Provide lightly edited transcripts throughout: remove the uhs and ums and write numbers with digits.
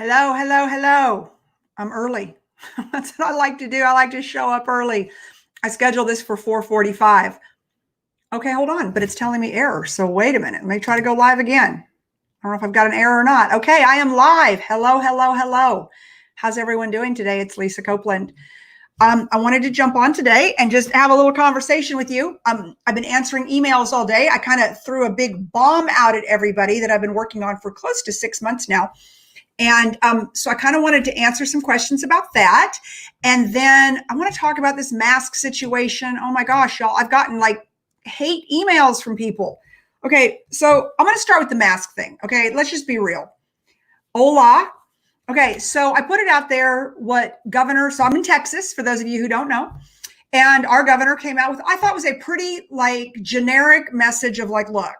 Hello, hello, hello. I'm early. That's what I like to do. I like to show up early. I scheduled this for 4:45. Okay, hold on, but it's telling me error. So wait a minute. Let me try to go live again. I don't know if I've got an error or not. Okay, I am live. Hello, hello, hello. How's everyone doing today? It's Lisa Copeland. I wanted to jump on today and just have a little conversation with you. I've been answering emails all day. I kind of threw a big bomb out at everybody that I've been working on for close to 6 months now. And so I kind of wanted to answer some questions about that. And then I want to talk about this mask situation. Oh my gosh, y'all, I've gotten like hate emails from people. Okay, so I'm going to start with the mask thing. Okay, let's just be real. Hola. Okay, so I put it out there what governor, so I'm in Texas, for those of you who don't know. And our governor came out with, I thought was a pretty like generic message of like, look,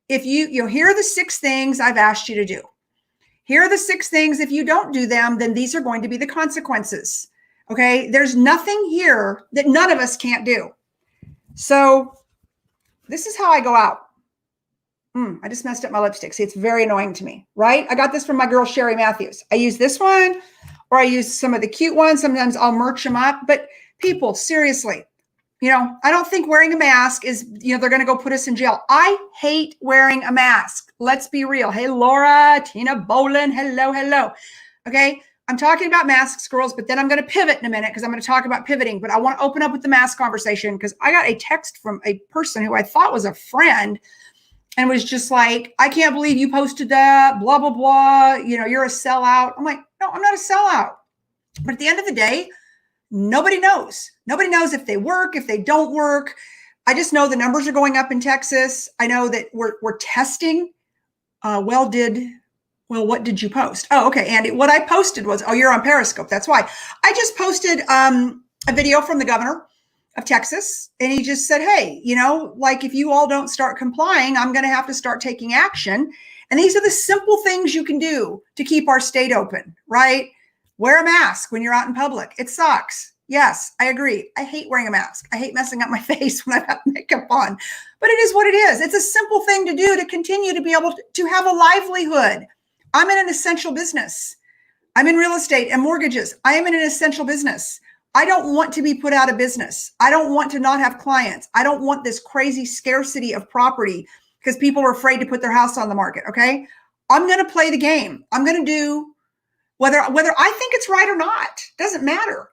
if here are the 6 things I've asked you to do. Here are the 6 things. If you don't do them, then these are going to be the consequences. Okay. There's nothing here that none of us can't do. So this is how I go out. I just messed up my lipstick. See, it's very annoying to me, right? I got this from my girl, Sherry Matthews. I use this one or I use some of the cute ones. Sometimes I'll merch them up, but people, seriously, I don't think wearing a mask is, they're going to go put us in jail. I hate wearing a mask. Let's be real. Hey, Laura, Tina Bolin. Hello, hello. Okay. I'm talking about masks, girls, but then I'm going to pivot in a minute because I'm going to talk about pivoting, but I want to open up with the mask conversation because I got a text from a person who I thought was a friend and was just like, I can't believe you posted that, blah, blah, blah. You're a sellout. I'm like, no, I'm not a sellout. But at the end of the day, nobody knows. Nobody knows if they work, if they don't work. I just know the numbers are going up in Texas. I know that we're testing. What did you post? Oh, okay, Andy. What I posted was, you're on Periscope. That's why. I just posted a video from the governor of Texas, and he just said, hey, like if you all don't start complying, I'm going to have to start taking action. And these are the simple things you can do to keep our state open, right? Wear a mask when you're out in public. It sucks. Yes, I agree. I hate wearing a mask. I hate messing up my face when I've got makeup on, but it is what it is. It's a simple thing to do to continue to be able to have a livelihood. I'm in an essential business. I'm in real estate and mortgages. I am in an essential business. I don't want to be put out of business. I don't want to not have clients. I don't want this crazy scarcity of property because people are afraid to put their house on the market. Okay. I'm going to play the game. I'm going to do whether I think it's right or not, doesn't matter.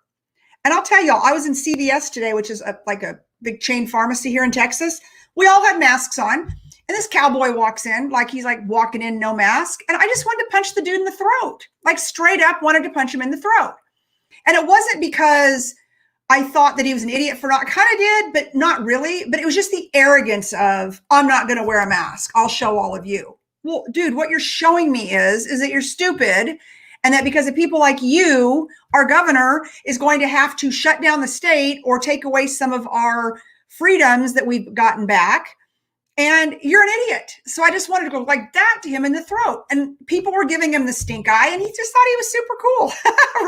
And I'll tell y'all, I was in CVS today, which is like a big chain pharmacy here in Texas. We all had masks on, and this cowboy walks in like he's like walking in no mask. And I just wanted to punch the dude in the throat, like straight up wanted to punch him in the throat. And it wasn't because I thought that he was an idiot for not, kind of did, but not really. But it was just the arrogance of, I'm not going to wear a mask. I'll show all of you. Well, dude, what you're showing me is that you're stupid. And that because of people like you, our governor is going to have to shut down the state or take away some of our freedoms that we've gotten back. And you're an idiot. So I just wanted to go like that to him in the throat. And people were giving him the stink eye and he just thought he was super cool.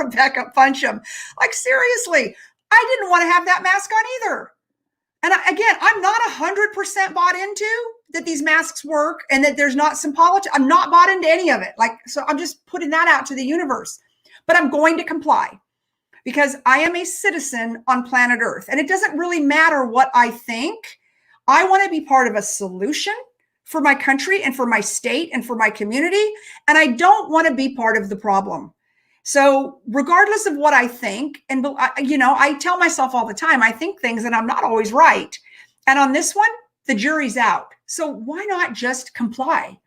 Rebecca, punch him. Like, seriously, I didn't want to have that mask on either. And again, I'm not 100% bought into that these masks work and that there's not some politics. I'm not bought into any of it. So I'm just putting that out to the universe, but I'm going to comply because I am a citizen on planet Earth. And it doesn't really matter what I think. I want to be part of a solution for my country and for my state and for my community. And I don't want to be part of the problem. So regardless of what I think, and I tell myself all the time, I think things and I'm not always right. And on this one, the jury's out. So why not just comply?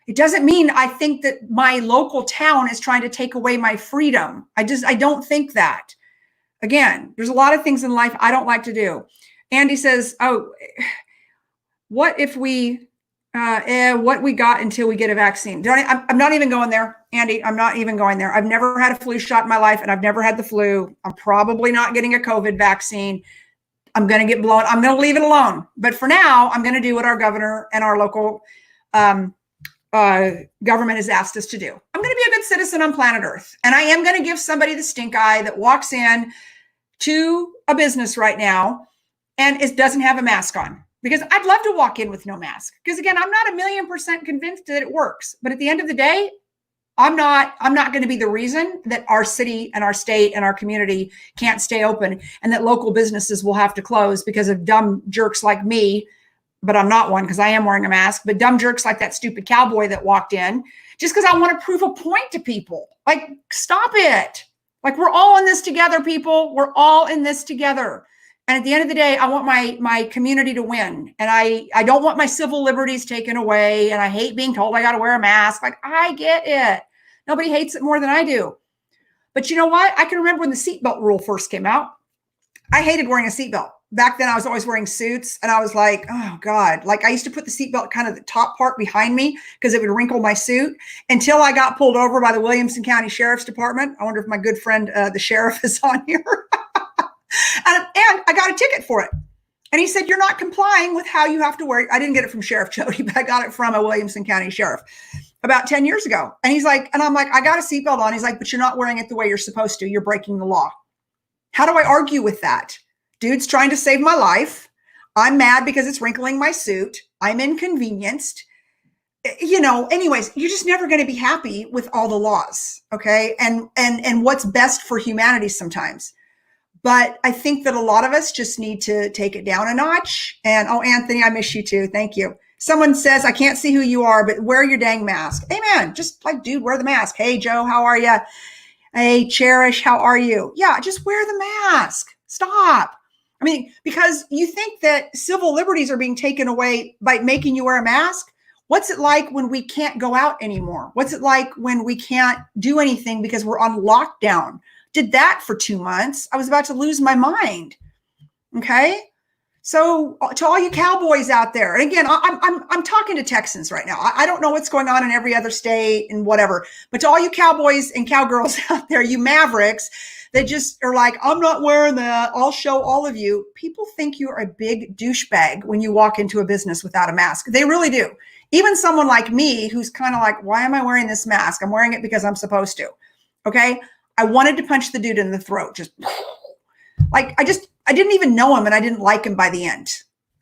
It doesn't mean I think that my local town is trying to take away my freedom. I don't think that. Again, there's a lot of things in life I don't like to do. Andy says, what if we, what we got until we get a vaccine? I'm not even going there, Andy. I'm not even going there. I've never had a flu shot in my life and I've never had the flu. I'm probably not getting a COVID vaccine. I'm going to get blown. I'm going to leave it alone. But for now, I'm going to do what our governor and our local government has asked us to do. I'm going to be a good citizen on planet Earth. And I am going to give somebody the stink eye that walks in to a business right now and doesn't have a mask on. Because I'd love to walk in with no mask. Because again, I'm not 1,000,000% convinced that it works. But at the end of the day, I'm not going to be the reason that our city and our state and our community can't stay open and that local businesses will have to close because of dumb jerks like me. But I'm not one because I am wearing a mask, but dumb jerks like that stupid cowboy that walked in just because I want to prove a point to people. Like, stop it. Like, we're all in this together, people. We're all in this together. And at the end of the day, I want my community to win. And I don't want my civil liberties taken away. And I hate being told I got to wear a mask. Like, I get it. Nobody hates it more than I do. But you know what? I can remember when the seatbelt rule first came out. I hated wearing a seatbelt. Back then, I was always wearing suits. And I was like, oh, God. Like, I used to put the seatbelt kind of the top part behind me because it would wrinkle my suit until I got pulled over by the Williamson County Sheriff's Department. I wonder if my good friend, the sheriff, is on here. And I got a ticket for it. And he said, you're not complying with how you have to wear it. I didn't get it from Sheriff Jody, but I got it from a Williamson County sheriff about 10 years ago. And he's like, and I'm like, I got a seatbelt on. He's like, but you're not wearing it the way you're supposed to. You're breaking the law. How do I argue with that? Dude's trying to save my life. I'm mad because it's wrinkling my suit. I'm inconvenienced. You know, anyways, you're just never going to be happy with all the laws. Okay. And what's best for humanity sometimes. But I think that a lot of us just need to take it down a notch. And, oh, Anthony, I miss you too. Thank you. Someone says, I can't see who you are, but wear your dang mask. Amen. Just like, dude, wear the mask. Hey, Joe, how are you? Hey, Cherish, how are you? Yeah, just wear the mask. Stop. I mean, because you think that civil liberties are being taken away by making you wear a mask. What's it like when we can't go out anymore? What's it like when we can't do anything because we're on lockdown? Did that for 2 months. I was about to lose my mind. Okay. So to all you cowboys out there, and again, I'm talking to Texans right now. I don't know what's going on in every other state and whatever, but to all you cowboys and cowgirls out there, you mavericks that just are like, I'm not wearing that. I'll show all of you. People think you're a big douchebag when you walk into a business without a mask. They really do. Even someone like me, who's kind of like, why am I wearing this mask? I'm wearing it because I'm supposed to. Okay. I wanted to punch the dude in the throat. Just like, I didn't even know him and I didn't like him by the end.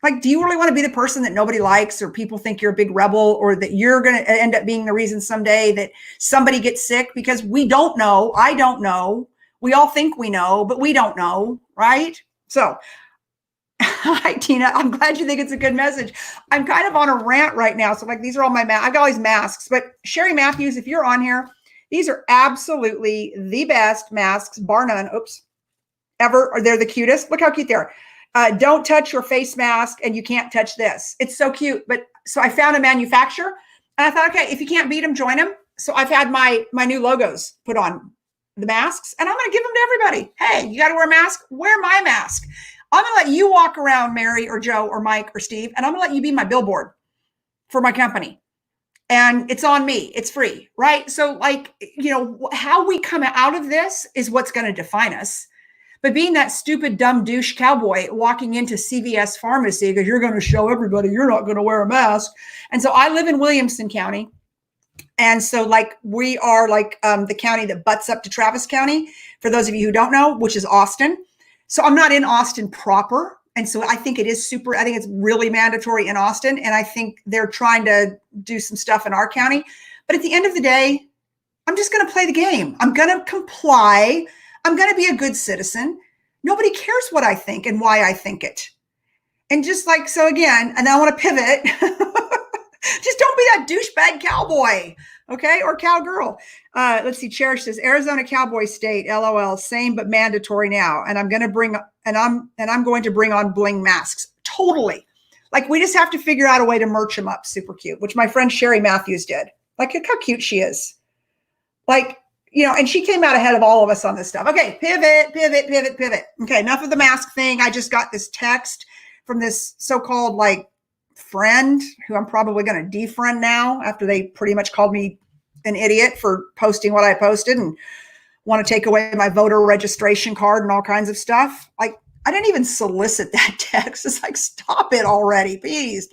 Like, do you really want to be the person that nobody likes or people think you're a big rebel or that you're going to end up being the reason someday that somebody gets sick? Because we don't know. I don't know. We all think we know, but we don't know. Right? So, hi, Tina. I'm glad you think it's a good message. I'm kind of on a rant right now. So like, these are all my masks. I've got all these masks, but Sherry Matthews, if you're on here, these are absolutely the best masks, bar none. Oops. Ever. Or they're the cutest. Look how cute they are. Don't touch your face mask and you can't touch this. It's so cute. But so I found a manufacturer and I thought, okay, if you can't beat them, join them. So I've had my new logos put on the masks and I'm going to give them to everybody. Hey, you got to wear a mask? Wear my mask. I'm going to let you walk around, Mary or Joe or Mike or Steve, and I'm going to let you be my billboard for my company. And it's on me. It's free, right? So like, you know, how we come out of this is what's going to define us. But being that stupid, dumb douche cowboy walking into CVS pharmacy because you're going to show everybody you're not going to wear a mask. And so I live in Williamson County. And so like we are like the county that butts up to Travis County, for those of you who don't know, which is Austin. So I'm not in Austin proper. And so I think it is I think it's really mandatory in Austin. And I think they're trying to do some stuff in our county. But at the end of the day, I'm just going to play the game. I'm going to comply. I'm going to be a good citizen. Nobody cares what I think and why I think it. And just like, so again, and I want to pivot. Just don't be that douchebag cowboy. Okay. Or cowgirl. Let's see. Cherish says Arizona cowboy state, LOL, same, but mandatory now. And I'm going to bring on bling masks. Totally. Like we just have to figure out a way to merch them up. Super cute, which my friend Sherry Matthews did. Like, look how cute she is. Like, you know, and she came out ahead of all of us on this stuff. Okay. Pivot. Okay. Enough of the mask thing. I just got this text from this so-called like friend who I'm probably going to defriend now after they pretty much called me an idiot for posting what I posted and want to take away my voter registration card and all kinds of stuff. Like, I didn't even solicit that text. It's like, stop it already. Please.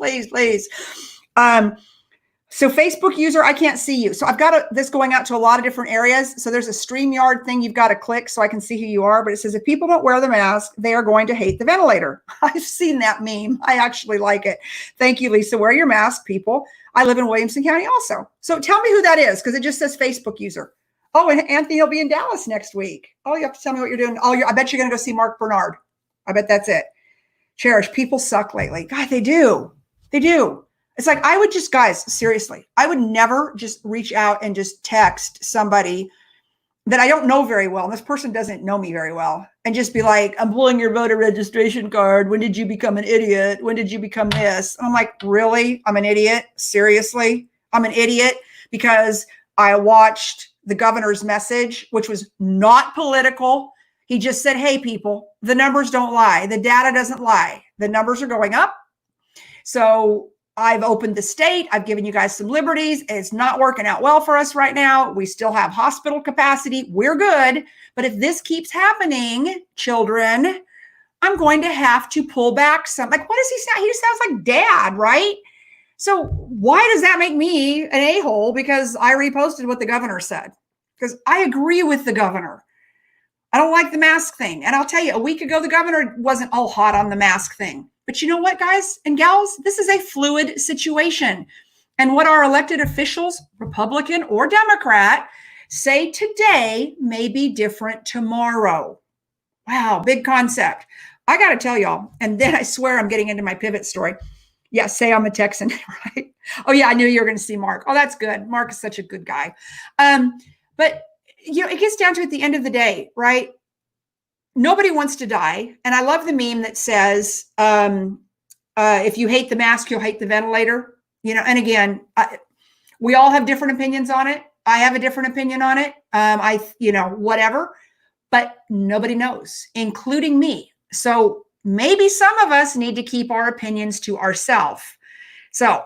So Facebook user, I can't see you. So I've got this going out to a lot of different areas. So there's a StreamYard thing you've got to click so I can see who you are. But it says, if people don't wear the mask, they are going to hate the ventilator. I've seen that meme. I actually like it. Thank you, Lisa. Wear your mask, people. I live in Williamson County also. So tell me who that is, because it just says Facebook user. Oh, and Anthony will be in Dallas next week. Oh, you have to tell me what you're doing. Oh, I bet you're going to go see Mark Bernard. I bet that's it. Cherish, people suck lately. God, they do. They do. It's like, I would just, guys, seriously, I would never just reach out and just text somebody that I don't know very well, and this person doesn't know me very well, and just be like, I'm pulling your voter registration card. When did you become an idiot? When did you become this? And I'm like, really? I'm an idiot? Seriously? I'm an idiot because I watched the governor's message, which was not political. He just said, hey, people, the numbers don't lie. The data doesn't lie. The numbers are going up. So I've opened the state. I've given you guys some liberties. It's not working out well for us right now. We still have hospital capacity. We're good. But if this keeps happening, children, I'm going to have to pull back some. Like, what does he sound? He sounds like dad, right? So why does that make me an a-hole? Because I reposted what the governor said. Because I agree with the governor. I don't like the mask thing. And I'll tell you, a week ago, the governor wasn't all hot on the mask thing. But you know what, guys and gals? This is a fluid situation. And what our elected officials, Republican or Democrat, say today may be different tomorrow. Wow, big concept. I got to tell y'all, and then I swear I'm getting into my pivot story. Yeah, say I'm a Texan, right? Oh, yeah, I knew you were going to see Mark. Oh, that's good. Mark is such a good guy. But, you know, it gets down to at the end of the day, right? Nobody wants to die. And I love the meme that says, if you hate the mask, you'll hate the ventilator. You know, and again, we all have different opinions on it. I have a different opinion on it. Whatever. But nobody knows, including me. So maybe some of us need to keep our opinions to ourselves. So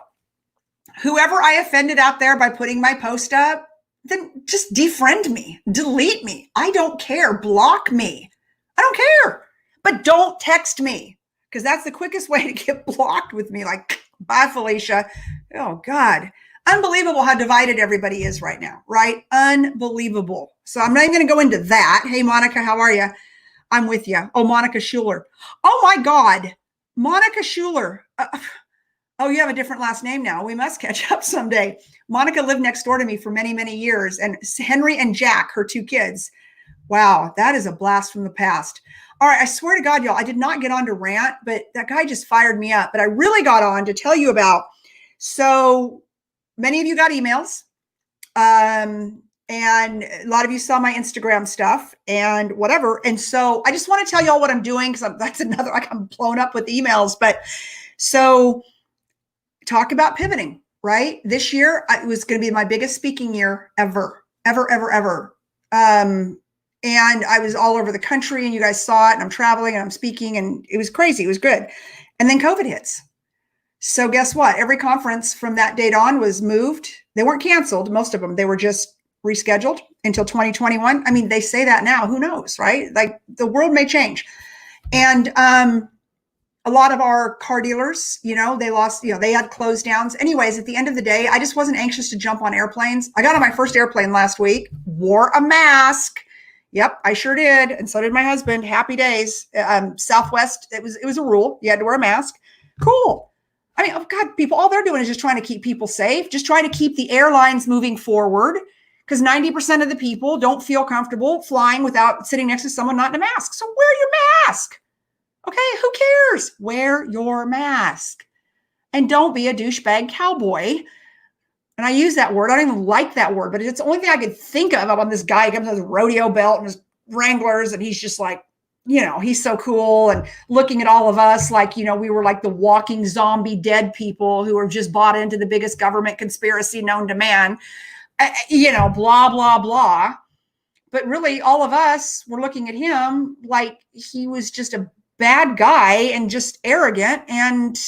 whoever I offended out there by putting my post up, then just defriend me, delete me. I don't care. Block me. I don't care. But don't text me, because that's the quickest way to get blocked with me. Like, bye, Felicia. Oh, God. Unbelievable how divided everybody is right now, right? Unbelievable. So I'm not even going to go into that. Hey, Monica, how are you? I'm with you. Oh, Monica Schuler. Oh, my God. Monica Schuler. Oh, you have a different last name now. We must catch up someday. Monica lived next door to me for many, many years. And Henry and Jack, her two kids. Wow, that is a blast from the past. All right, I swear to God, y'all, I did not get on to Rant, but that guy just fired me up. But I really got on to tell you about. So many of you got emails. And a lot of you saw my Instagram stuff and whatever. And so I just want to tell y'all what I'm doing, because that's another, like, I'm blown up with emails. But so talk about pivoting, right? This year, it was going to be my biggest speaking year ever. And I was all over the country, and you guys saw it, and I'm traveling and I'm speaking, and it was crazy. It was good. And then COVID hits. So guess what? Every conference from that date on was moved. They weren't canceled, most of them. They were just rescheduled until 2021. I mean, they say that now. Who knows, right? Like, the world may change. And a lot of our car dealers, they lost, they had closed downs. Anyways, at the end of the day, I just wasn't anxious to jump on airplanes. I got on my first airplane last week, wore a mask. Yep, I sure did. And so did my husband. Happy days. Southwest, it was a rule. You had to wear a mask. Cool. I mean, oh God, people, all they're doing is just trying to keep people safe, just trying to keep the airlines moving forward, because 90% of the people don't feel comfortable flying without sitting next to someone not in a mask. So wear your mask. Okay, who cares? Wear your mask. And don't be a douchebag cowboy. And I use that word. I don't even like that word, but it's the only thing I could think of on this guy. He comes with his rodeo belt and his Wranglers, and he's just like, he's so cool, and looking at all of us like, we were like the walking zombie dead people who are just bought into the biggest government conspiracy known to man, blah, blah, blah. But really, all of us were looking at him like he was just a bad guy and just arrogant. And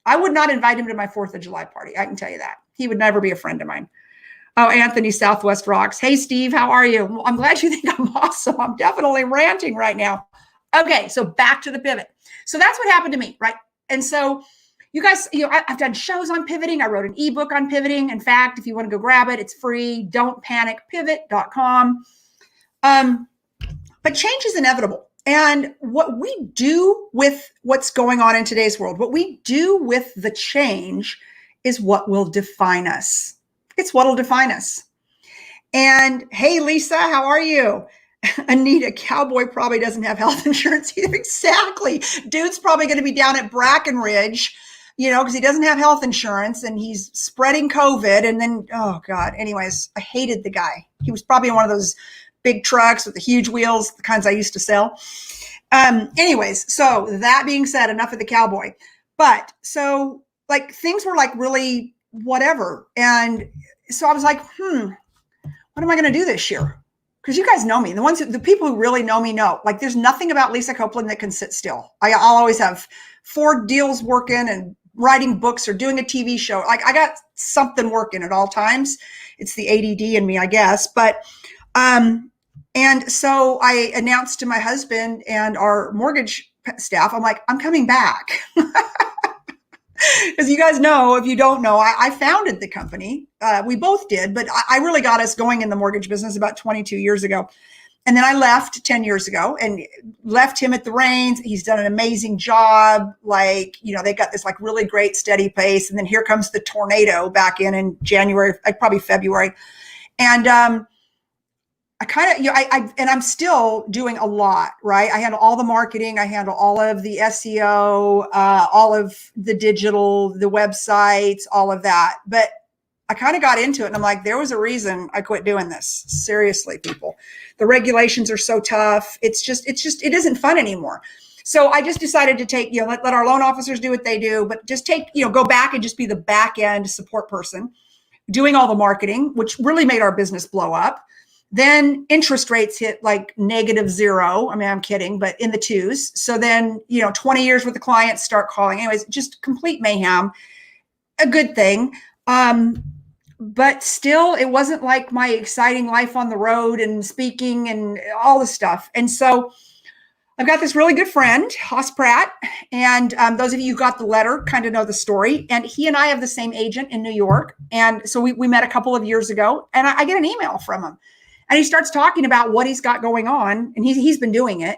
I would not invite him to my 4th of July party. I can tell you that. He would never be a friend of mine. Oh, Anthony, Southwest rocks. Hey, Steve, how are you? Well, I'm glad you think I'm awesome. I'm definitely ranting right now. Okay, so back to the pivot. So that's what happened to me, right? And so you guys, I've done shows on pivoting. I wrote an ebook on pivoting. In fact, if you want to go grab it, it's free. Don'tPanicPivot.com. But change is inevitable. And what we do with what's going on in today's world, what we do with the change is what will define us. It's what will define us. And hey, Lisa, how are you? Anita, cowboy probably doesn't have health insurance either. Exactly. Dude's probably going to be down at Brackenridge, because he doesn't have health insurance and he's spreading COVID. And then, oh God, anyways, I hated the guy. He was probably in one of those big trucks with the huge wheels, the kinds I used to sell. Anyways, so that being said, enough of the cowboy. But so like things were like really whatever. And so I was like, what am I going to do this year? Because you guys know me. The people who really know me know, like there's nothing about Lisa Copeland that can sit still. I'll always have 4 deals working and writing books or doing a TV show. Like I got something working at all times. It's the ADD in me, I guess. But, and so I announced to my husband and our mortgage staff, I'm like, I'm coming back. As you guys know, if you don't know, I founded the company. We both did, but I really got us going in the mortgage business about 22 years ago. And then I left 10 years ago and left him at the reins. He's done an amazing job. Like, they got this like really great steady pace. And then here comes the tornado back in January, like probably February. And I kind of, and I'm still doing a lot, right? I handle all the marketing. I handle all of the SEO, all of the digital, the websites, all of that. But I kind of got into it and I'm like, there was a reason I quit doing this. Seriously, people, the regulations are so tough. It isn't fun anymore. So I just decided to take, let our loan officers do what they do, but just go back and just be the back end support person doing all the marketing, which really made our business blow up. Then interest rates hit like -0. I mean, I'm kidding, but in the 2s. So then, 20 years with the clients start calling. Anyways, just complete mayhem. A good thing. But still, it wasn't like my exciting life on the road and speaking and all the stuff. And so I've got this really good friend, Haas Pratt. And those of you who got the letter kind of know the story. And he and I have the same agent in New York. And so we met a couple of years ago. And I get an email from him. And he starts talking about what he's got going on. And he's been doing it.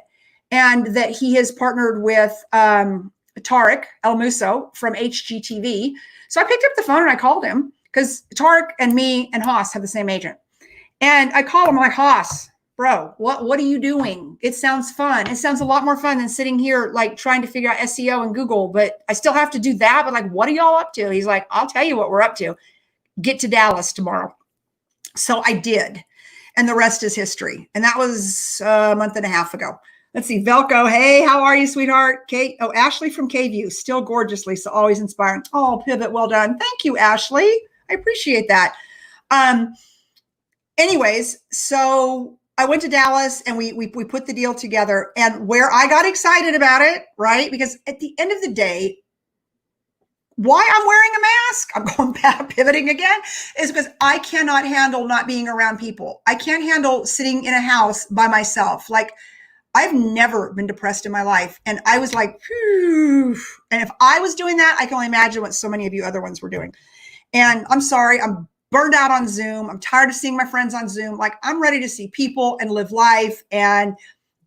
And that he has partnered with Tariq El Musso from HGTV. So I picked up the phone and I called him because Tariq and me and Haas have the same agent. And I called him, I'm like, Haas, bro, what are you doing? It sounds fun. It sounds a lot more fun than sitting here like trying to figure out SEO and Google, but I still have to do that. But like, what are y'all up to? He's like, I'll tell you what we're up to. Get to Dallas tomorrow. So I did. And the rest is history. And that was a month and a half ago. Let's see. Velco. Hey, how are you, sweetheart? Kate. Oh, Ashley from KView. Still gorgeous, Lisa. Always inspiring. Oh, pivot. Well done. Thank you, Ashley. I appreciate that. Anyways, so I went to Dallas and we put the deal together. And where I got excited about it, right? Because at the end of the day, why I'm wearing a mask, I'm going back, pivoting again, is because I cannot handle not being around people. I can't handle sitting in a house by myself. Like, I've never been depressed in my life. And I was like, phew. And if I was doing that, I can only imagine what so many of you other ones were doing. And I'm sorry, I'm burned out on Zoom. I'm tired of seeing my friends on Zoom. Like, I'm ready to see people and live life and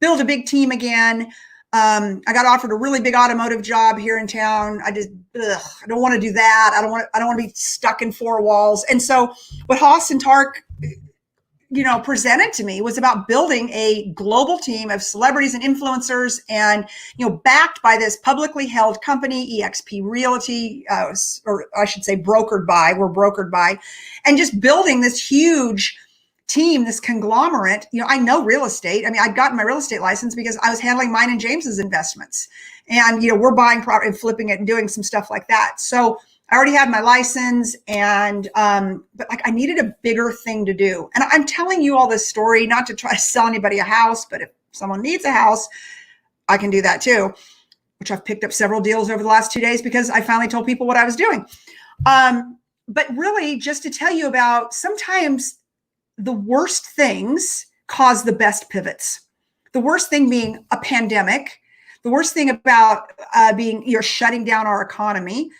build a big team again. I got offered a really big automotive job here in town. I don't want to do that. I don't want to be stuck in 4 walls. And so what Haas and Tariq, presented to me was about building a global team of celebrities and influencers and, backed by this publicly held company, eXp Realty, or I should say we're brokered by, and just building this huge team, this conglomerate. I know real estate. I mean, I'd gotten my real estate license because I was handling mine and James's investments. And, we're buying property and flipping it and doing some stuff like that. So I already had my license and, but like I needed a bigger thing to do. And I'm telling you all this story, not to try to sell anybody a house, but if someone needs a house, I can do that too, which I've picked up several deals over the last 2 days because I finally told people what I was doing. But really just to tell you about sometimes the worst things cause the best pivots. The worst thing being a pandemic. The worst thing about you're shutting down our economy.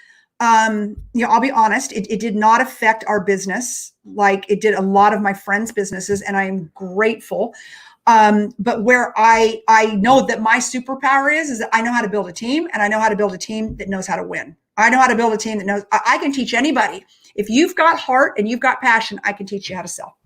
I'll be honest, it did not affect our business like it did a lot of my friends' businesses, and I'm grateful. But where I know that my superpower is that I know how to build a team, and I know how to build a team that knows how to win. I know how to build a team that knows. I can teach anybody. If you've got heart and you've got passion, I can teach you how to sell.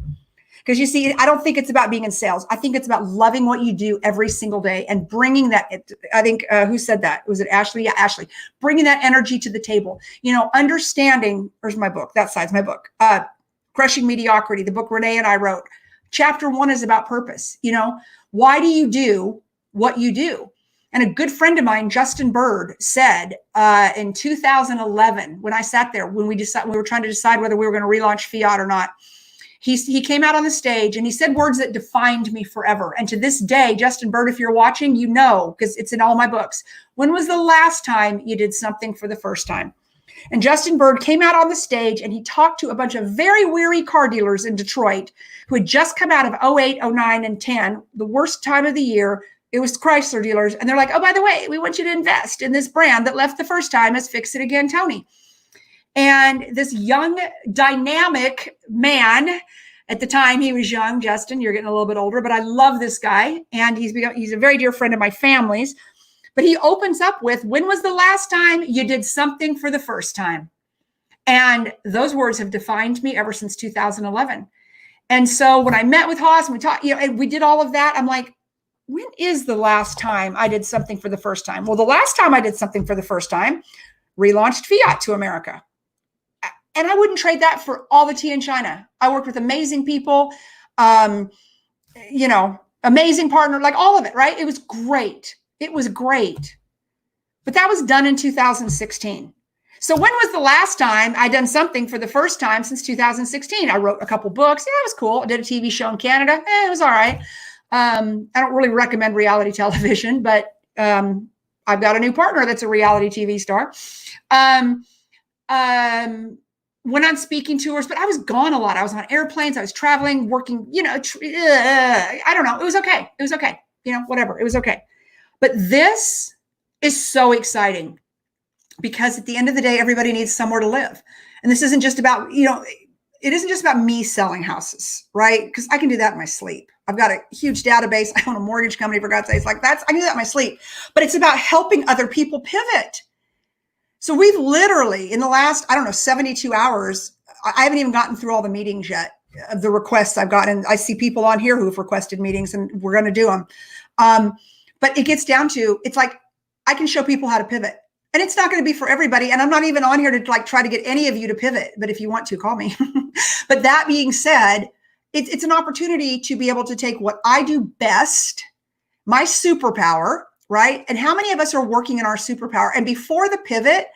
Because you see, I don't think it's about being in sales. I think it's about loving what you do every single day and bringing that. I think, who said that? Was it Ashley? Yeah, Ashley. Bringing that energy to the table. You know, understanding, where's my book? That side's my book. Crushing Mediocrity, the book Renee and I wrote. Chapter 1 is about purpose. You know, why do you do what you do? And a good friend of mine, Justin Bird, said in 2011, when I sat there, when we were trying to decide whether we were going to relaunch Fiat or not, he came out on the stage and he said words that defined me forever. And to this day, Justin Bird, if you're watching, you know, because it's in all my books. When was the last time you did something for the first time? And Justin Bird came out on the stage and he talked to a bunch of very weary car dealers in Detroit who had just come out of 08, 09, and 10, the worst time of the year. It was Chrysler dealers. And they're like, oh, by the way, we want you to invest in this brand that left the first time as Fix It Again, Tony. And this young, dynamic man, at the time he was young, Justin, you're getting a little bit older, but I love this guy. And he's a very dear friend of my family's. But he opens up with, when was the last time you did something for the first time? And those words have defined me ever since 2011. And so when I met with Haas and we talked, you know, and we did all of that, I'm like, when is the last time I did something for the first time? Well, the last time I did something for the first time, relaunched Fiat to America. And I wouldn't trade that for all the tea in China. I worked with amazing people, you know, amazing partner, like all of it, right? It was great. It was great. But that was done in 2016. So when was the last time I done something for the first time since 2016? I wrote a couple books. Yeah, it was cool. I did a TV show in Canada. It was all right. I don't really recommend reality television, but I've got a new partner that's a reality TV star. Went on speaking tours, but I was gone a lot. I was on airplanes. I was traveling, working, you know, I don't know. It was okay. It was okay. You know, whatever. It was okay. But this is so exciting because at the end of the day, everybody needs somewhere to live. And this isn't just about, you know, it isn't just about me selling houses, right? Because I can do that in my sleep. I've got a huge database. I own a mortgage company, for God's sakes. Like I can do that in my sleep. But it's about helping other people pivot. So we've literally, in the last, 72 hours, I haven't even gotten through all the meetings yet of the requests I've gotten. I see people on here who've requested meetings and we're going to do them. But it gets down to, it's like, I can show people how to pivot. And it's not going to be for everybody. And I'm not even on here to like try to get any of you to pivot. But if you want to, call me. But that being said, it's an opportunity to be able to take what I do best, my superpower, right? And how many of us are working in our superpower? And before the pivot,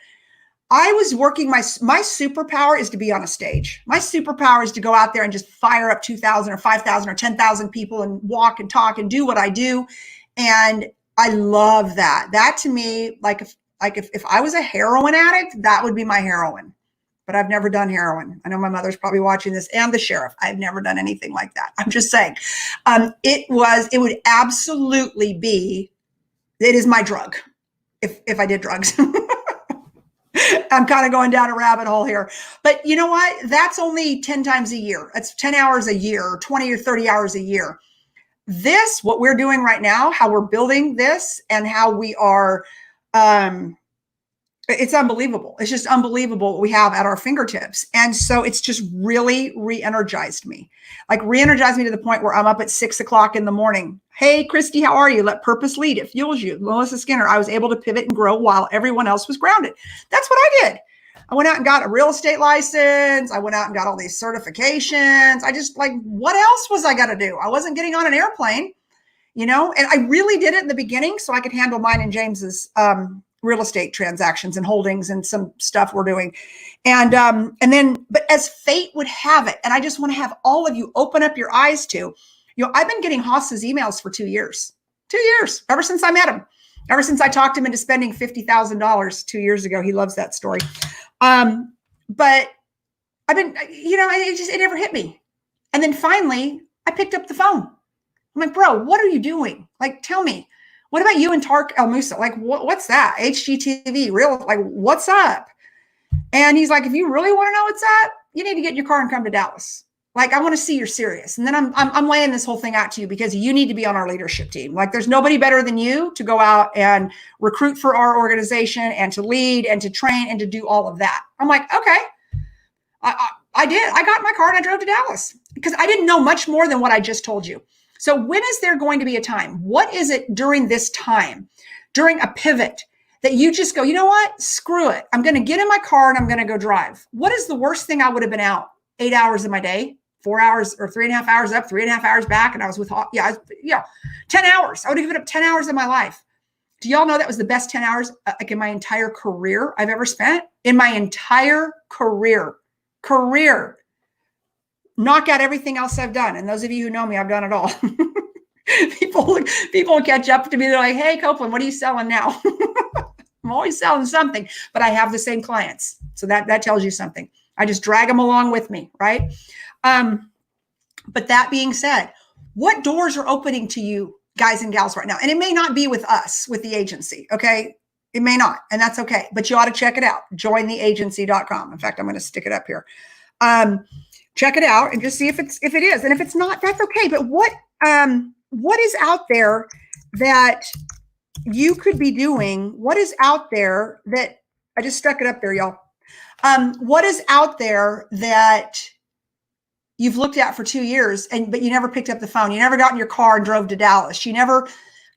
I was working, my superpower is to be on a stage. My superpower is to go out there and just fire up 2,000 or 5,000 or 10,000 people and walk and talk and do what I do. And I love that. That to me, if I was a heroin addict, that would be my heroin. But I've never done heroin. I know my mother's probably watching this and the sheriff. I've never done anything like that. I'm just saying, it would absolutely be, it is my drug if I did drugs. I'm kind of going down a rabbit hole here. But you know what? That's only 10 times a year. That's 10 hours a year, 20 or 30 hours a year. This, what we're doing right now, how we're building this and how we are, it's unbelievable. It's just unbelievable what we have at our fingertips. And so it's just really re-energized me. Like re-energized me to the point where I'm up at 6 o'clock in the morning. Hey, Christy, how are you? Let purpose lead. It fuels you. Melissa Skinner, I was able to pivot and grow while everyone else was grounded. That's what I did. I went out and got a real estate license. I went out and got all these certifications. I just like, what else was I got to do? I wasn't getting on an airplane, you know, and I really did it in the beginning so I could handle mine and James's real estate transactions and holdings and some stuff we're doing. And then, but as fate would have it, and I just want to have all of you open up your eyes to, you know, I've been getting Haas's emails for 2 years, ever since I met him, ever since I talked him into spending $50,000 2 years ago. He loves that story. But I've been, you know, it never hit me. And then finally I picked up the phone. I'm like, bro, what are you doing? Like, tell me, what about you and Tark El Musa? Like, what's that? HGTV, real, like, what's up? And he's like, if you really want to know what's up, you need to get in your car and come to Dallas. Like, I want to see you're serious. And then I'm laying this whole thing out to you because you need to be on our leadership team. Like, there's nobody better than you to go out and recruit for our organization and to lead and to train and to do all of that. I'm like, okay. I did. I got in my car and I drove to Dallas because I didn't know much more than what I just told you. So when is there going to be a time? What is it during this time, during a pivot, that you just go, you know what? Screw it. I'm going to get in my car and I'm going to go drive. What is the worst thing I would have been out? 8 hours of my day, 4 hours or 3.5 hours up, 3.5 hours back. And I was with, 10 hours. I would have given up 10 hours of my life. Do y'all know that was the best 10 hours like in my entire career I've ever spent? In my entire career. Knock out everything else I've done. And those of you who know me, I've done it all. People catch up to me. They're like, hey, Copeland, what are you selling now? I'm always selling something, but I have the same clients. So that tells you something. I just drag them along with me, right? But that being said, what doors are opening to you guys and gals right now? And it may not be with us, with the agency, okay? It may not, and that's okay. But you ought to check it out. Jointheagency.com. In fact, I'm going to stick it up here. Check it out and just see if it is. And if it's not, that's okay. But what is out there that you could be doing? What is out there that I just stuck it up there, y'all? What is out there that you've looked at for 2 years but you never picked up the phone? You never got in your car and drove to Dallas. You never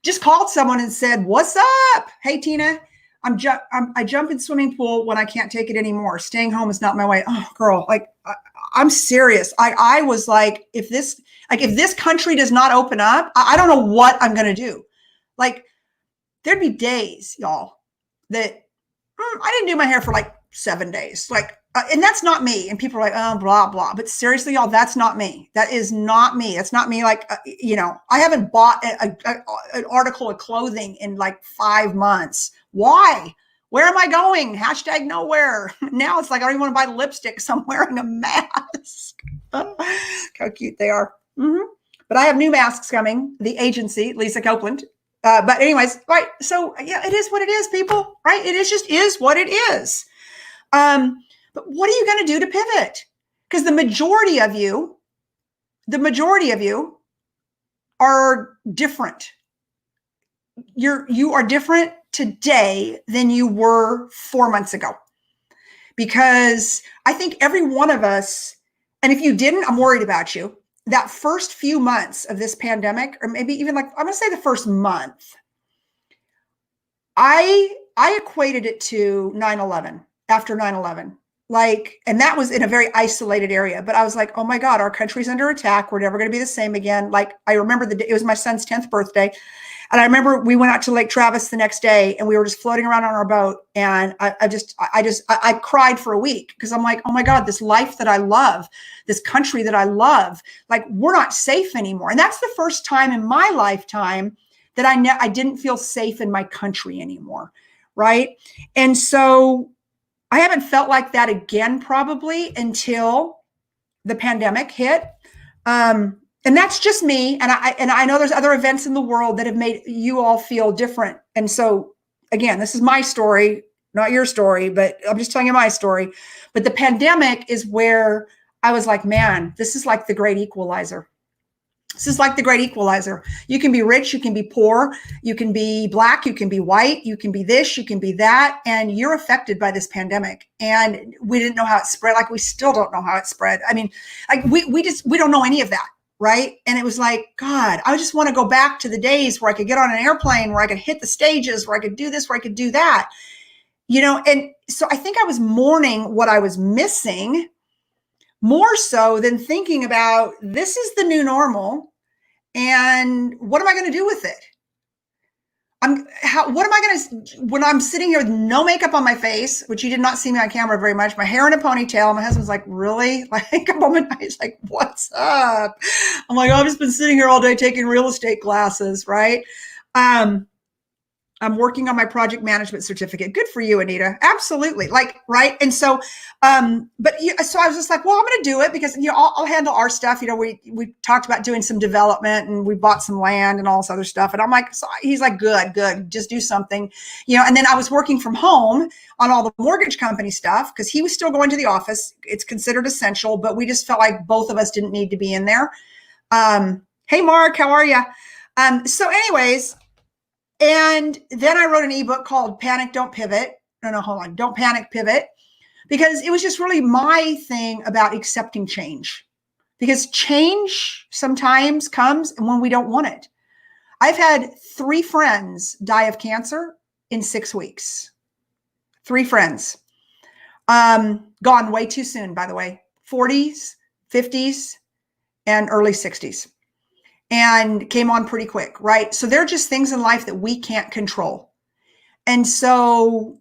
just called someone and said, "What's up? Hey, Tina, I jump in swimming pool when I can't take it anymore. Staying home is not my way." Oh, girl, like I'm serious. I was like, if this country does not open up, I don't know what I'm going to do. Like, there'd be days, y'all, that I didn't do my hair for like 7 days. Like, and that's not me. And people are like, oh, blah, blah. But seriously, y'all, that's not me. That is not me. That's not me. Like, I haven't bought an article of clothing in like 5 months. Why? Where am I going? Hashtag nowhere. Now it's like, I don't even want to buy lipstick, so I'm wearing a mask. How cute they are. Mm-hmm. But I have new masks coming. The agency, Lisa Copeland. But anyways, right. So yeah, it is what it is, people, right? It is what it is. But what are you going to do to pivot? Because the majority of you are different. You are different today than you were 4 months ago. Because I think every one of us, and if you didn't, I'm worried about you. That first few months of this pandemic, or maybe even like, I'm going to say the first month, I equated it to 9/11, after 9/11. Like, and that was in a very isolated area, but I was like, oh my God, our country's under attack. We're never going to be the same again. Like, I remember the day, it was my son's 10th birthday. And I remember we went out to Lake Travis the next day and we were just floating around on our boat. And I cried for a week because I'm like, oh my God, this life that I love, this country that I love, like, we're not safe anymore. And that's the first time in my lifetime that I didn't feel safe in my country anymore. Right. And so I haven't felt like that again, probably until the pandemic hit. And that's just me. And I know there's other events in the world that have made you all feel different. And so again, this is my story, not your story, but I'm just telling you my story. But the pandemic is where I was like, man, this is like the Great Equalizer. This is like the Great Equalizer. You can be rich, you can be poor, you can be black, you can be white, you can be this, you can be that, and you're affected by this pandemic. And we didn't know how it spread. Like, we still don't know how it spread. I mean, like, we don't know any of that, right? And it was like, God, I just want to go back to the days where I could get on an airplane, where I could hit the stages, where I could do this, where I could do that, And so I think I was mourning what I was missing, more so than thinking about, this is the new normal and what am I going to do with it? What am I going to, when I'm sitting here with no makeup on my face, which you did not see me on camera very much, my hair in a ponytail. My husband's like, really? Like, a moment, he's like, what's up? I'm like, oh, I've just been sitting here all day taking real estate classes. Right. I'm working on my project management certificate. Good for you, Anita. Absolutely. Like, right. And so, so I was just like, well, I'm going to do it because, I'll handle our stuff. We talked about doing some development and we bought some land and all this other stuff. And I'm like, so he's like, good, just do something, and then I was working from home on all the mortgage company stuff because he was still going to the office. It's considered essential, but we just felt like both of us didn't need to be in there. Hey, Mark, how are you? So anyways, and then I wrote an ebook called Panic, Don't Pivot. No, hold on. Don't Panic, Pivot. Because it was just really my thing about accepting change. Because change sometimes comes when we don't want it. I've had 3 friends die of cancer in 6 weeks. 3 friends. Gone way too soon, by the way. 40s, 50s, and early 60s. And came on pretty quick, right? So there are just things in life that we can't control. And so,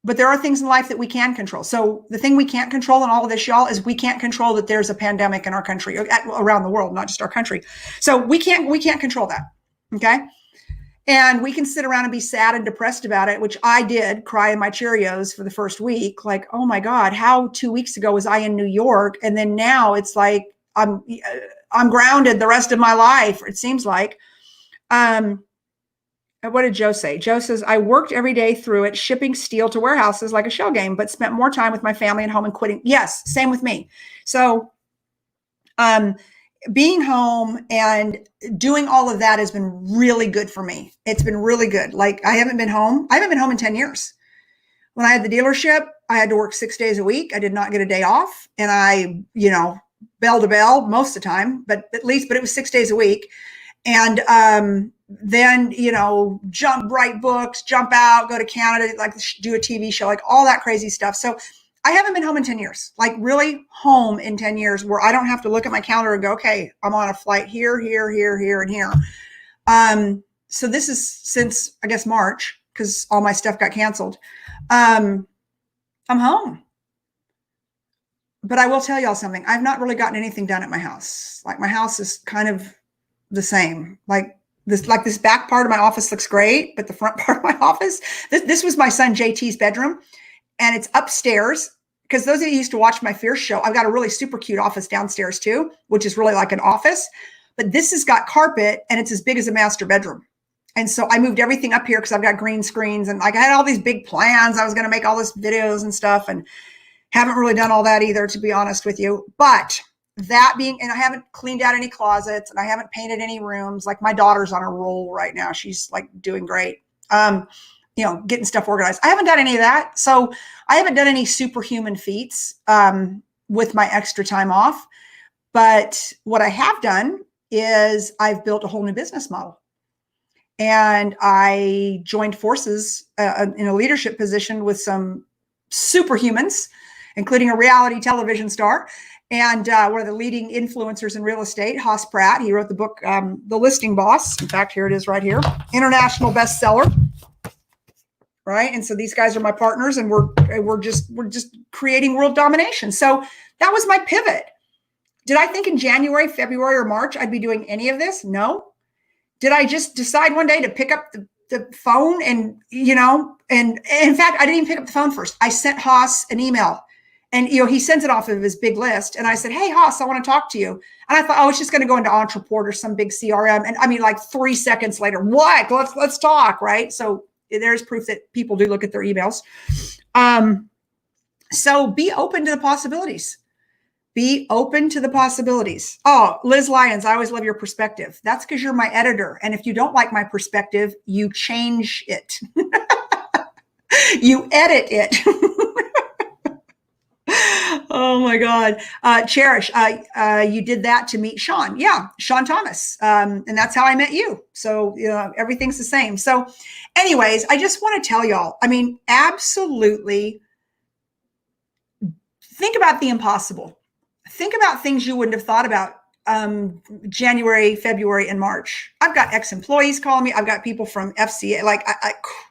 but there are things in life that we can control. So the thing we can't control in all of this, y'all, is we can't control that there's a pandemic in our country, around the world, not just our country. So we can't control that, okay? And we can sit around and be sad and depressed about it, which I did, cry in my Cheerios for the first week. Like, oh my God, how 2 weeks ago was I in New York? And then now it's like, I'm grounded the rest of my life, it seems like. What did Joe say? Joe says, I worked every day through it, shipping steel to warehouses like a shell game, but spent more time with my family at home and quitting. Yes, same with me. So being home and doing all of that has been really good for me. It's been really good. Like I haven't been home in 10 years. When I had the dealership, I had to work 6 days a week. I did not get a day off. And I, bell to bell most of the time, but it was 6 days a week. And then, jump, write books, jump out, go to Canada, like do a TV show, like all that crazy stuff. So I haven't been home in 10 years, like really home in 10 years where I don't have to look at my calendar and go, okay, I'm on a flight here, here, here, here, and here. So this is since, I guess, March, because all my stuff got canceled. I'm home. But I will tell y'all something. I've not really gotten anything done at my house. Like my house is kind of the same. Like this back part of my office looks great, but the front part of my office, this was my son JT's bedroom, and it's upstairs. Because those of you who used to watch my Fierce show, I've got a really super cute office downstairs too, which is really like an office. But this has got carpet and it's as big as a master bedroom. And so I moved everything up here because I've got green screens and like I had all these big plans. I was going to make all this videos and stuff, and haven't really done all that either, to be honest with you. But that being, and I haven't cleaned out any closets and I haven't painted any rooms. Like my daughter's on a roll right now. She's like doing great. Getting stuff organized. I haven't done any of that. So I haven't done any superhuman feats with my extra time off. But what I have done is I've built a whole new business model. And I joined forces in a leadership position with some superhumans, including a reality television star and one of the leading influencers in real estate, Haas Pratt. He wrote the book, The Listing Boss. In fact, here it is right here. International bestseller. Right. And so these guys are my partners and we're just creating world domination. So that was my pivot. Did I think in January, February, or March I'd be doing any of this? No. Did I just decide one day to pick up the phone and in fact, I didn't even pick up the phone first. I sent Haas an email and, he sends it off of his big list. And I said, hey, Haas, I want to talk to you. And I thought, oh, it's just going to go into Entreport or some big CRM. And I mean, like 3 seconds later, what? Let's talk. Right. So there's proof that people do look at their emails. So be open to the possibilities. Be open to the possibilities. Oh, Liz Lyons, I always love your perspective. That's because you're my editor. And if you don't like my perspective, you change it. You edit it. Oh my God. Cherish, you did that to meet Sean. Yeah, Sean Thomas. And that's how I met you. So, everything's the same. So anyways, I just want to tell y'all, I mean, absolutely think about the impossible. Think about things you wouldn't have thought about January, February, and March. I've got ex-employees calling me. I've got people from FCA, like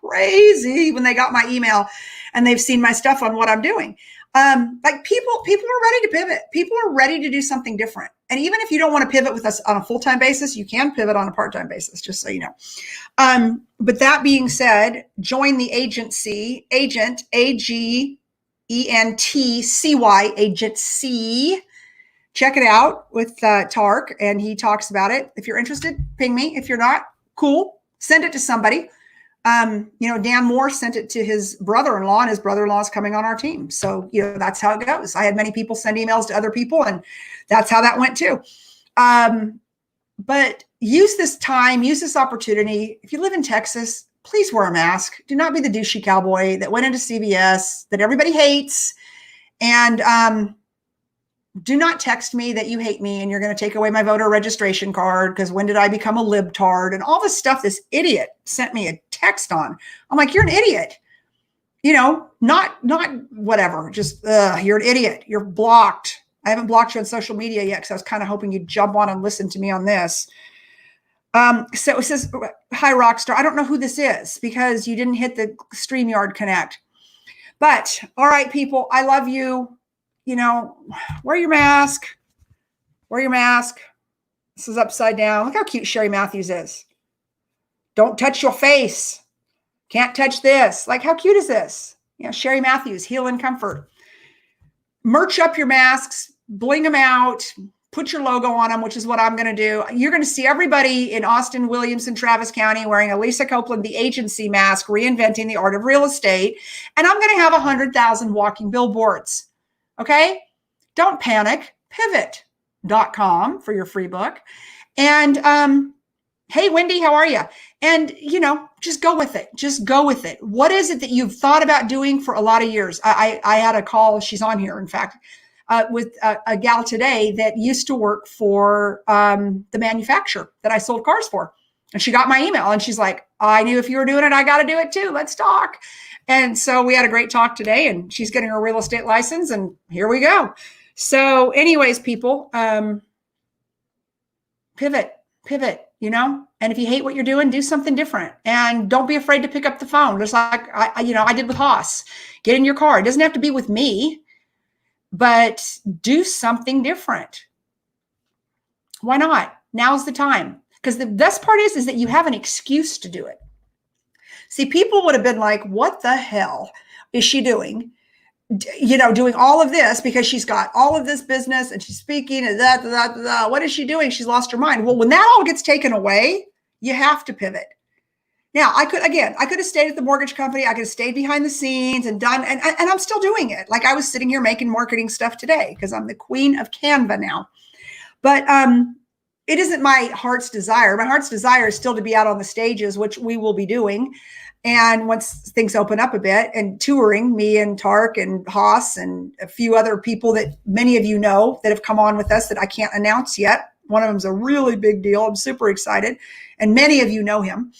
crazy when they got my email and they've seen my stuff on what I'm doing. Like people are ready to pivot. People are ready to do something different. And even if you don't want to pivot with us on a full-time basis, you can pivot on a part-time basis, just so you know. But that being said, join the agency, Agent, AGENTCY, Agency. Check it out with Tark, and he talks about it. If you're interested, ping me. If you're not, cool. Send it to somebody. Dan Moore sent it to his brother-in-law, and his brother-in-law is coming on our team. So, that's how it goes. I had many people send emails to other people, and that's how that went too. But use this time, use this opportunity. If you live in Texas, please wear a mask. Do not be the douchey cowboy that went into CVS that everybody hates. And do not text me that you hate me and you're going to take away my voter registration card because when did I become a libtard and all this stuff this idiot sent me a text on. I'm like, you're an idiot. Not whatever. Just you're an idiot. You're blocked. I haven't blocked you on social media yet because I was kind of hoping you'd jump on and listen to me on this. So it says, hi, Rockstar. I don't know who this is because you didn't hit the StreamYard Connect. But all right, people, I love you. Wear your mask. Wear your mask. This is upside down. Look how cute Sherry Matthews is. Don't touch your face. Can't touch this. Like, how cute is this? Sherry Matthews, Heal and Comfort. Merch up your masks, bling them out, put your logo on them, which is what I'm going to do. You're going to see everybody in Austin, Williamson, Travis County wearing a Lisa Copeland, the agency mask, reinventing the art of real estate. And I'm going to have 100,000 walking billboards. Okay? Don't panic. Pivot.com for your free book. And hey, Wendy, how are you? And, just go with it. Just go with it. What is it that you've thought about doing for a lot of years? I had a call. She's on here, in fact, with a gal today that used to work for the manufacturer that I sold cars for. And she got my email and she's like, I knew if you were doing it, I got to do it too. Let's talk. And so we had a great talk today and she's getting her real estate license and here we go. So anyways, people, pivot, and if you hate what you're doing, do something different and don't be afraid to pick up the phone. Just like I did with Haas. Get in your car. It doesn't have to be with me, but do something different. Why not? Now's the time. Because the best part is that you have an excuse to do it. See, people would have been like, what the hell is she doing? Doing all of this because she's got all of this business and she's speaking and that. What is she doing? She's lost her mind. Well, when that all gets taken away, you have to pivot. Now, I could have stayed at the mortgage company. I could have stayed behind the scenes and done, and I'm still doing it. Like I was sitting here making marketing stuff today because I'm the queen of Canva now. But it isn't my heart's desire. My heart's desire is still to be out on the stages, which we will be doing. And once things open up a bit and touring, me and Tark and Haas and a few other people that many of you know that have come on with us that I can't announce yet. One of them is a really big deal. I'm super excited. And many of you know him.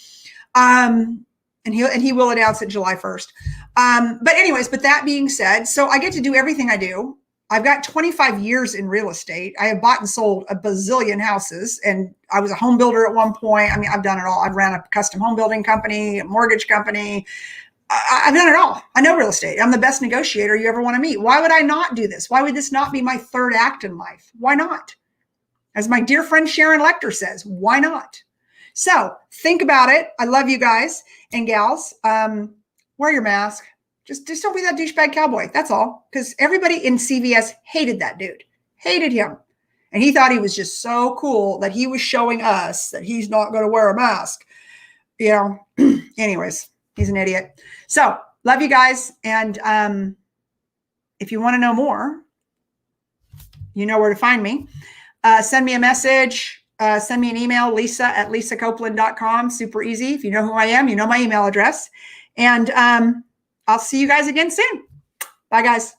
And he will announce it July 1st. But that being said, so I get to do everything I do. I've got 25 years in real estate. I have bought and sold a bazillion houses, and I was a home builder at one point. I mean, I've done it all. I've ran a custom home building company, a mortgage company. I've done it all. I know real estate. I'm the best negotiator you ever want to meet. Why would I not do this? Why would this not be my third act in life? Why not? As my dear friend Sharon Lecter says, why not? So think about it. I love you guys and gals. Wear your mask. Just don't be that douchebag cowboy. That's all. Because everybody in CVS hated that dude. Hated him. And he thought he was just so cool that he was showing us that he's not going to wear a mask. Anyways, he's an idiot. So love you guys. And if you want to know more, you know where to find me. Send me a message. Send me an email, lisa@lisacopeland.com. Super easy. If you know who I am, you know my email address. And I'll see you guys again soon. Bye, guys.